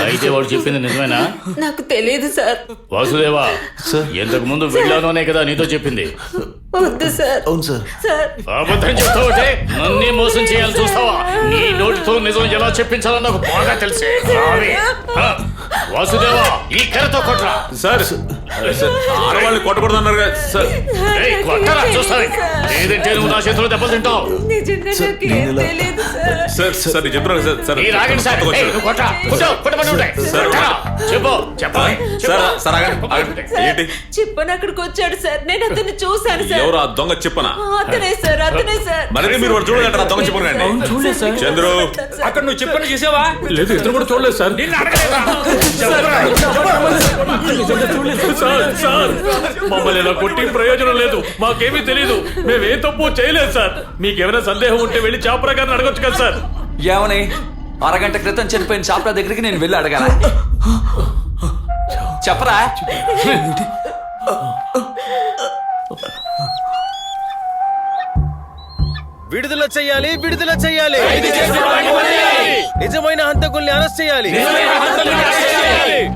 అయితే వాడు చెప్పింది నిజమేనా? నాకు తెలియదు సార్. వాసుదేవా, ఎంతకు ముందు వెళ్ళానోనే కదా నీతో చెప్పింది. వద్దు సార్. అవును సార్. సార్ అబద్ధం చెప్తావంటే నన్నే మోసం చేయాలని చూస్తావా? నీ నోటితో నిజం ఎలా చెప్పించాలో నాకు బాగా తెలిసే. వాసుదేవా, ఈ కర్రతో కొట్టరా. సార్ ఆడవాళ్ళని కొట్టకూడదు అన్నారు కదా సార్. కొట్టరా చూస్తాను, లేదంటే నువ్వు నా చేతిలో దెబ్బలు తింటావు. నిజంగా నాకేం తెలియదు సార్. సార్ సార్ నేను చెప్తున్నాను సార్. సార్ మీరు ఆగండి సార్. నువ్వు కొట్టరా. కొట్టమని ఉంటాయి. చెప్పు చెప్పాలి. సార్ సార్ ఆగండి. ఏంటి చెప్పని అక్కడికి వచ్చాడు సార్. నేను అతన్ని చూశాను సార్. ఎవరు ఆ దొంగ చెప్పనా? అతనే సార్, అతనే సార్. మరి మీరు వాడు చూడలేట దొంగ చెప్పనండి. చూడలేదు సార్. చంద్రు అక్కడ నువ్వు చెప్పని చేసావా? లేదు, ఇతను కూడా చూడలేదు సార్. సార్ మమ్మల్ని ఇలా కొట్టి ప్రయోజనం లేదు. మాకేమీ తెలియదు. మేమే తప్పు చేయలేదు సార్. మీకేమైనా సందేహం ఉంటే వెళ్ళి చాపరా గారిని అడగొచ్చు కదా సార్. ఏమని అరగంట క్రితం చనిపోయిన చాపరా దగ్గరికి నేను వెళ్ళి అడగాల? చెప్పరా? విడుదల చెయ్యాలి, విడుదల చెయ్యాలి. నిజమైన హంతకుల్ని అరెస్ట్ చేయాలి.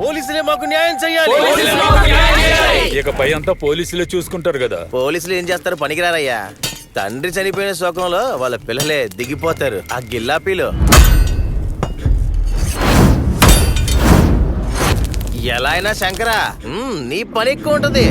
పోలీసులే మాకు న్యాయం చెయ్యాలి. ఇకపై అంతా పోలీసులే చూసుకుంటారు కదా. పోలీసులు ఏం చేస్తారు? పనికిరారయ్యా. తండ్రి చనిపోయిన శోకంలో వాళ్ళ పిల్లలే దిగిపోతారు ఆ గిల్లాపీలో. ఎలా అయినా శంకరా, నీ పని ఎక్కువ ఉంటది.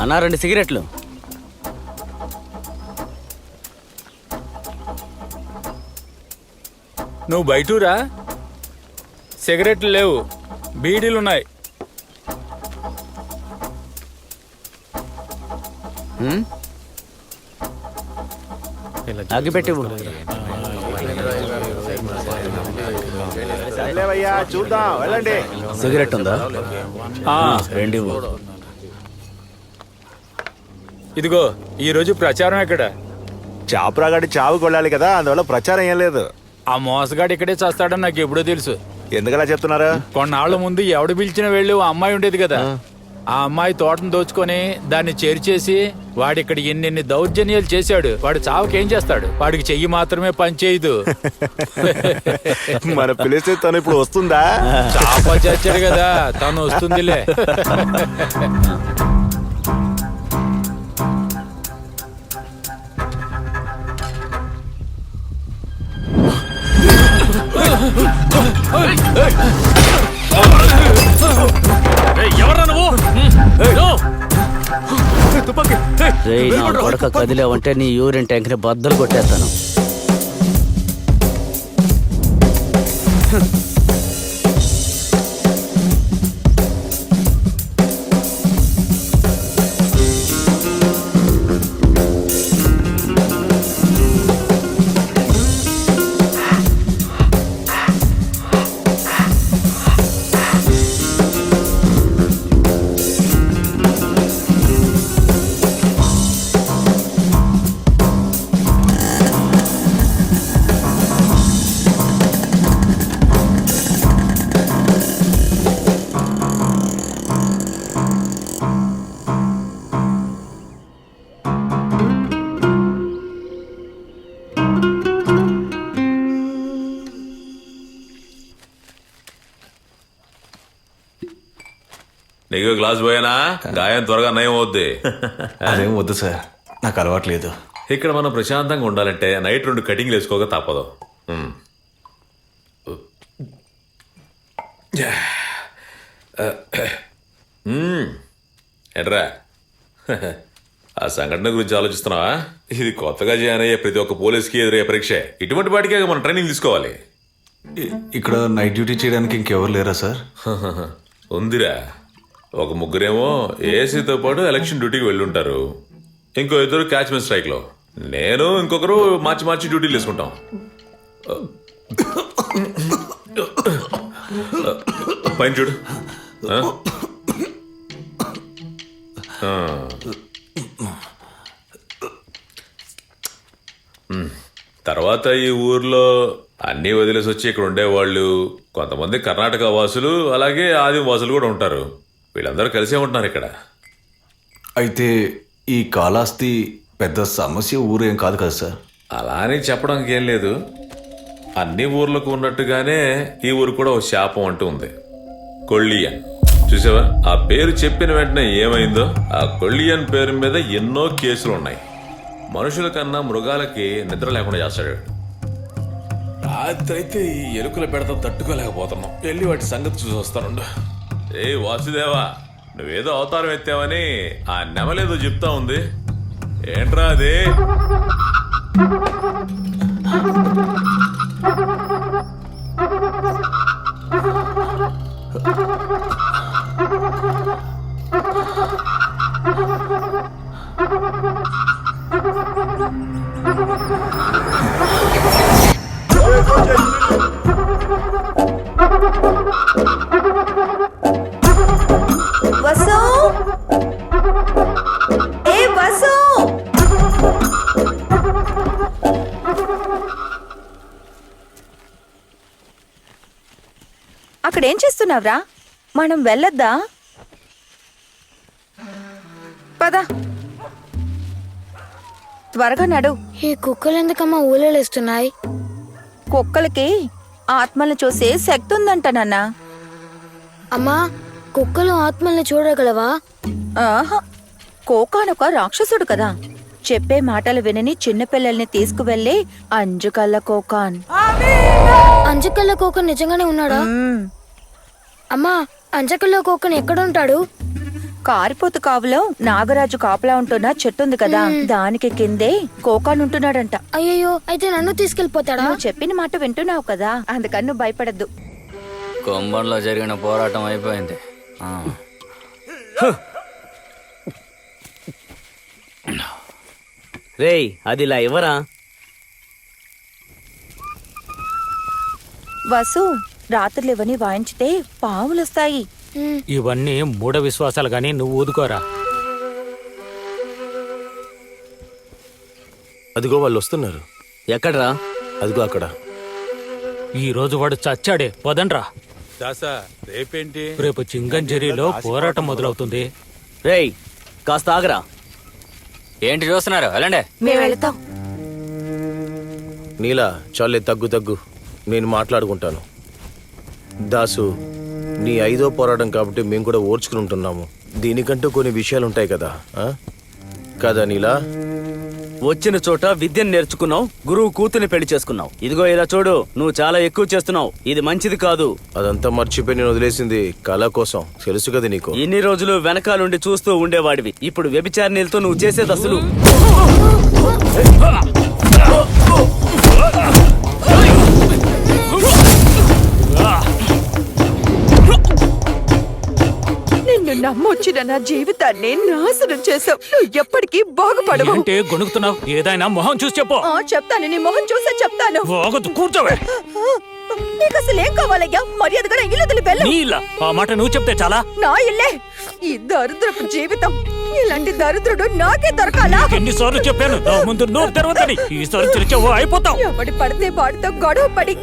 అన్నా 2 సిగరెట్లు. నువ్వు బయటూరా? సిగరెట్లు లేవు, బీడీలున్నాయి. అగ్గిపెట్టి చూద్దాం, వెళ్ళండి. సిగరెట్ ఉందా? రెండు. ఇదిగో ఈ రోజు ప్రచారం ఎక్కడ? చాపరాగాడి చావు కొళ్ళాలి కదా, అందువల్ల ప్రచారం ఏం లేదు. ఆ మోసగాడు ఇక్కడే చేస్తాడని నాకు ఎప్పుడో తెలుసు. ఎందుకలా చెప్తున్నారు? కొన్నాళ్ళ ముందు ఎవడు పిలిచిన వెళ్ళి ఓ అమ్మాయి ఉండేది కదా. ఆ అమ్మాయి తోటను దోచుకొని దాన్ని చేర్చేసి వాడిక్కడ ఎన్నెన్ని దౌర్జన్యాలు చేశాడు. వాడు చావుకేం చేస్తాడు? వాడికి చెయ్యి మాత్రమే పనిచేయదు. మన పిలిస్తే తను ఇప్పుడు వస్తుందా? చాప చచ్చాడు కదా, తను వస్తుందిలే. ఎవరా నువ్వు? నా కొడక కదిలేవంటే నీ యూరిన్ ట్యాంక్ ని బద్దలు కొట్టేస్తాను. నీకు గ్లాస్ పోయానా? గాయం త్వరగా నయం అవుద్ది. అదేం వద్దు సార్, నాకు అలవాట్లేదు. ఇక్కడ మనం ప్రశాంతంగా ఉండాలంటే నైట్ 2 కటింగ్లు వేసుకోక తప్పదు. ఎట్రా ఆ సంఘటన గురించి ఆలోచిస్తున్నావా? ఇది కొత్తగా జాయిన్ అయ్యే ప్రతి ఒక్క పోలీస్కి ఎదురయ్యే పరీక్ష. ఇటువంటి వాటికే మనం ట్రైనింగ్ తీసుకోవాలి. ఇక్కడ నైట్ డ్యూటీ చేయడానికి ఇంకెవరు లేరా సార్? ఉందిరా, ఒక ముగ్గురేమో ఏసీతో పాటు ఎలక్షన్ డ్యూటీకి వెళ్ళుంటారు. ఇంకో 2 క్యాచ్మెన్ స్ట్రైక్లో. నేను ఇంకొకరు మార్చి మార్చి డ్యూటీలు వేసుకుంటాం. పైన చూడు. ఆ? ఆ. తర్వాత ఈ ఊర్లో అన్నీ వదిలేసి వచ్చి ఇక్కడ ఉండేవాళ్ళు కొంతమంది కర్ణాటక వాసులు అలాగే ఆదిమ వాసులు కూడా ఉంటారు. వీళ్ళందరూ కలిసే ఉంటున్నారు ఇక్కడ. అయితే ఈ కాళహస్తి పెద్ద సమస్య ఊరేం కాదు కదా సార్? అలా అని చెప్పడానికి ఏం లేదు. అన్ని ఊర్లకు ఉన్నట్టుగానే ఈ ఊరు కూడా ఒక శాపం అంటూ ఉంది, కొళ్ళియన్. చూసావా ఆ పేరు చెప్పిన వెంటనే ఏమైందో? ఆ కొళ్ళియన్ పేరు మీద ఎన్నో కేసులు ఉన్నాయి. మనుషుల కన్నా మృగాలకి నిద్ర లేకుండా చేస్తాడు. రాత్రి అయితే ఈ ఎలుకల పెడతా తట్టుకోలేకపోతున్నాం. వెళ్ళి వాటి సంగతి చూసి వస్తానుండు. ఏ వాసుదేవా, నువ్వేదో అవతారం ఎత్తావని ఆ నెమలేదో చెప్తా ఉంది. ఏంట్రా అది? వసు, ఏ వసు, అక్కడేం చేస్తున్నావురా? మనం వెళ్ళొద్దా? పద, త్వరగా నడు. ఈ కుక్కలు ఎందుకమ్మా ఊళ్ళేస్తున్నాయి? కుక్కలకి ఆత్మలను చూసే శక్తి ఉందంట నాన్న. అమ్మా, కుక్కలు ఆత్మల్ని చూడగలవా? ఆహా, కోకానొక రాక్షసుడు కదా. చెప్పే మాటలు వినని చిన్నపిల్లల్ని తీసుకువెళ్ళి అంజుకల్ల కోకాన్. అంజకల్ల కోకన్ నిజంగానే ఉన్నాడా? అమ్మా, అంజకల్ల కోకన్ ఎక్కడుంటాడు? కారిపోతు కావులో నాగరాజు కాపలా ఉంటున్న చెట్టుంది కదా, దానికి కిందే కోకాన్ ఉంటున్నాడంట. అయ్యయ్యో, అయితే నన్ను తీసుకెళ్లిపోతాడా? నువ్వు చెప్పిన మాట వింటున్నావు కదా, అందుకని నువ్వు భయపడద్దు. కొంబంలో జరిగిన పోరాటం అయిపోయింది. రేయ్, అది ఇలా ఇవ్వరా? వసు, రాత్రులు ఇవన్నీ వాయించితే పాములొస్తాయి. ఇవన్నీ మూఢ విశ్వాసాలు గాని నువ్వు ఊదుకోరా. అదిగో వాళ్ళు వస్తున్నారు. ఎక్కడ్రా? అదిగో అక్కడ. ఈ రోజు వాడు చచ్చాడే, పదండ్రా. దాసా, రేపేంటి? రేపు చింగంజరిలో పోరాటం మొదలవుతుంది. రేయ్, కాస్త ఆగరా. ఏంటి చూస్తున్నారు? వెళ్ళండి. మేము వెళ్తాం. నీలా, చాలే, తగ్గు తగ్గు, నేను మాట్లాడుకుంటాను. దాసు, నీ 5వ పోరాటం కాబట్టి మేము కూడా ఓర్చుకుని ఉంటున్నాము. దీనికంటూ కొన్ని విషయాలు ఉంటాయి కదా, కదా నీలా? వచ్చిన చోట విద్యను నేర్చుకున్నావు, గురువు కూతుని పెళ్లి చేసుకున్నావు. ఇదిగో ఇలా చూడు, నువ్వు చాలా ఎక్కువ చేస్తున్నావు. ఇది మంచిది కాదు. అదంతా మర్చిపోయి నేను వదిలేసింది కళ కోసం, తెలుసు కదా నీకు. ఇన్ని రోజులు వెనకాలండి చూస్తూ ఉండేవాడివి, ఇప్పుడు వ్యభిచారిణీలతో నువ్వు చేసేది అసలు. నిన్ను నమ్మొచ్చిన నా జీవితాన్ని నాశనం చేసావు. నువ్వు ఎప్పటికీ బాగుపడవు. ఏంటి గొణుకుతున్నావు? ఏదైనా మొహం చూసి చెప్పు. చెప్తాను, నీ మొహం చూసే చెప్తాను. కూర్చోవే. నీకు అసలు ఏం కావాలయ్యా? మర్యాదగా ఇల్లు వదిలి నీలా ఆ మాట నువ్వు చెప్తే చాలా. నా ఇల్లే. ఈ దరిద్రపు జీవితం, ఇలాంటి దరిద్రుడు నాకే దొరకాలా? ఎన్నిసార్లు చెప్పాను నా ముందు నోరు తెరవద్దని. ఈసారి తెరిచావో అయిపోతావు. ఎవడి పడితే వాడితో గొడవ పడి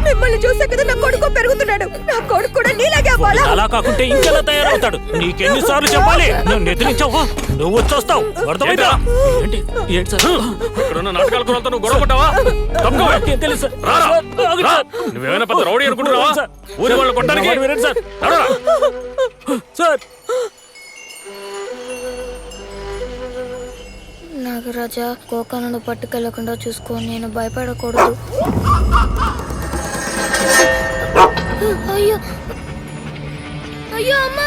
మిమ్మల్ని చూసే కదా నా కొడుకు పెరుగుతున్నాడు. నా కొడుకు కూడా నీలాగే అవ్వాలా? అలా కాకుంటే ఇంకెలా తయారవుతాడు? నీకెన్నిసార్లు చెప్పాలి? నువ్వు నిద్రించావా? నువ్వు వచ్చేస్తావు. అర్థమైందా? ఏంటి ఏంటి సార్, ఇక్కడున్న నాటకాల కులాలతో నువ్వు గొడవ పడ్డావా? తప్పుకోవే. తెలుసు. నువ్వేమైనా పెద్ద రౌడీ అనుకుంటున్నావా? ఊరి వాళ్ళు కొట్టడానికి సార్. నాగరాజా, కోకాను పట్టుకెళ్లకుండా చూసుకో, నేను భయపడకూడదు. అయ్యో అయ్యో అమ్మా,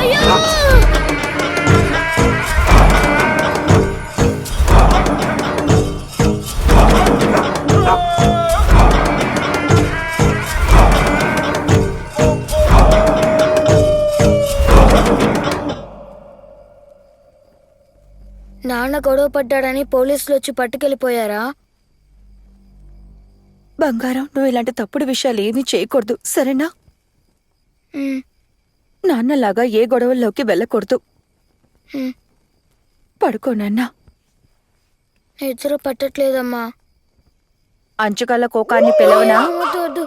అయ్యో. నాన్న గొడవ పడ్డాడని పోలీసులు వచ్చి పట్టుకెళ్ళిపోయారా? బంగారం, నువ్వు ఇలాంటి తప్పుడు విషయాలు ఏమీ చేయకూడదు, సరేనా? ఉమ్, నాన్నలాగా ఏ గొడవల్లోకి వెళ్ళకూడదు. ఉమ్. పడుకో నాన్నా. నిద్ర పట్టట్లేదమ్మా. అంచుకల్ల కోకాన్ని పిలవనా? వద్దు వద్దు